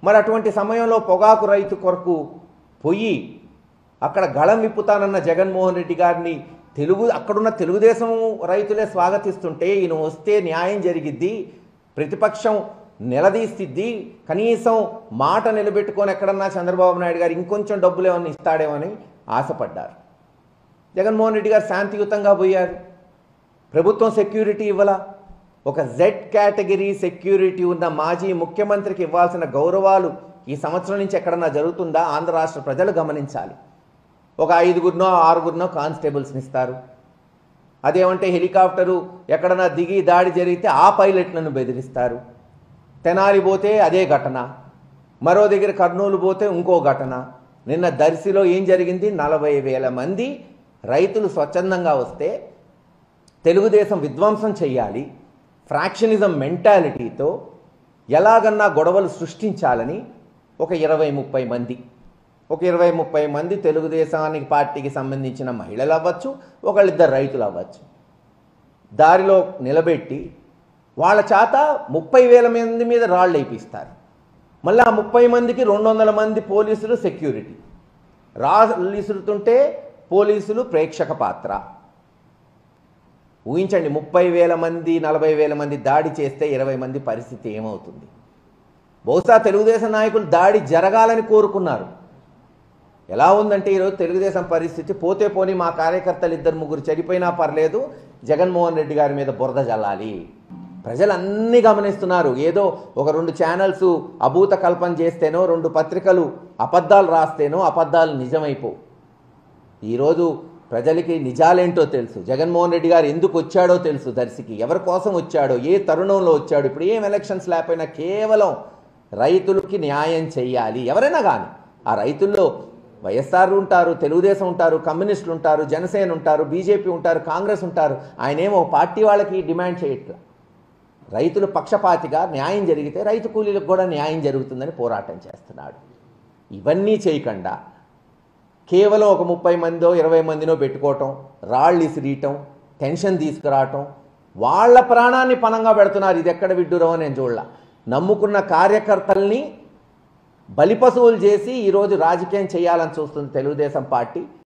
మరి అటువంటి సమయంలో పొగాకు రైతు కొరకు పోయి అక్కడ గళం విప్పుతానన్న జగన్మోహన్ రెడ్డి గారిని అక్కడున్న తెలుగుదేశం రైతులే స్వాగతిస్తుంటే ఈయన వస్తే న్యాయం జరిగిద్ది, ప్రతిపక్షం నిలదీసిద్ది, కనీసం మాట నిలబెట్టుకొని ఎక్కడన్నా చంద్రబాబు నాయుడు గారు ఇంకొంచెం డబ్బులు ఏమన్నా ఇస్తాడేమని ఆశపడ్డారు. జగన్మోహన్ రెడ్డి గారు శాంతియుతంగా పోయారు. ప్రభుత్వం సెక్యూరిటీ ఇవ్వాల. ఒక జెడ్ కేటగిరీ సెక్యూరిటీ ఉన్న మాజీ ముఖ్యమంత్రికి ఇవ్వాల్సిన గౌరవాలు ఈ సంవత్సరం నుంచి ఎక్కడన్నా జరుగుతుందా? ఆంధ్ర రాష్ట్ర ప్రజలు గమనించాలి. ఒక 5గురినో 6గురినో కానిస్టేబుల్స్ని ఇస్తారు. అదేమంటే హెలికాప్టరు ఎక్కడన్నా దిగి దాడి జరిగితే ఆ పైలట్లను బెదిరిస్తారు. తెనాలి పోతే అదే ఘటన, మరో దగ్గర కర్నూలు పోతే ఇంకో ఘటన. నిన్న దర్శిలో ఏం జరిగింది? 40,000 మంది రైతులు స్వచ్ఛందంగా వస్తే తెలుగుదేశం విధ్వంసం చెయ్యాలి, ఫ్రాక్షనిజం మెంటాలిటీతో ఎలాగన్నా గొడవలు సృష్టించాలని ఒక 20-30 మంది తెలుగుదేశానికి పార్టీకి సంబంధించిన మహిళలు అవ్వచ్చు, ఒకళ్ళిద్దరు రైతులు అవ్వచ్చు, దారిలో నిలబెట్టి వాళ్ళ చేత 30,000 మంది మీద రాళ్ళు వేయిస్తారు. మళ్ళీ ఆ 30 మందికి 200 మంది పోలీసులు సెక్యూరిటీ. రాళ్ళు ఇసురుతుంటే పోలీసులు ప్రేక్షక పాత్ర. ఊహించండి, 30,000 మంది 40,000 మంది దాడి చేస్తే 20 మంది పరిస్థితి ఏమవుతుంది? బహుశా తెలుగుదేశం నాయకులు దాడి జరగాలని కోరుకున్నారు. ఎలా ఉందంటే ఈరోజు తెలుగుదేశం పరిస్థితి, పోతే పోని మా కార్యకర్తలు 2-3 చనిపోయినా పర్లేదు, జగన్మోహన్ రెడ్డి గారి మీద బురద జల్లాలి. ప్రజలన్నీ గమనిస్తున్నారు. ఏదో ఒక 2 ఛానల్స్ అభూత కల్పన చేస్తేనో, 2 పత్రికలు అబద్ధాలు రాస్తేనో అబద్ధాలు నిజమైపో. ఈరోజు ప్రజలకి నిజాలేంటో తెలుసు. జగన్మోహన్ రెడ్డి గారు ఎందుకు వచ్చాడో తెలుసు, దర్శికి ఎవరి కోసం వచ్చాడో, ఏ తరుణంలో వచ్చాడు. ఇప్పుడు ఏం ఎలక్షన్స్ లేకపోయినా కేవలం రైతులకి న్యాయం చెయ్యాలి. ఎవరైనా కానీ ఆ రైతుల్లో వైఎస్ఆర్ ఉంటారు, తెలుగుదేశం ఉంటారు, కమ్యూనిస్టులు ఉంటారు, జనసేన ఉంటారు, బీజేపీ ఉంటారు, కాంగ్రెస్ ఉంటారు. ఆయనేమో పార్టీ వాళ్ళకి డిమాండ్ చేయట్లా. రైతులు పక్షపాతిగా న్యాయం జరిగితే రైతు కూలీలకు కూడా న్యాయం జరుగుతుందని పోరాటం చేస్తున్నాడు. ఇవన్నీ చేయకుండా కేవలం ఒక 30 మందో 20 మందినో పెట్టుకోవటం, రాళ్ళు ఇసిరీయటం, టెన్షన్ తీసుకురావటం, వాళ్ళ ప్రాణాన్ని పణంగా పెడుతున్నారు. ఇది ఎక్కడ విడ్డూరమో నేను చూడలా. నమ్ముకున్న కార్యకర్తల్ని బలిపశువులు చేసి ఈరోజు రాజకీయం చేయాలని చూస్తుంది తెలుగుదేశం పార్టీ.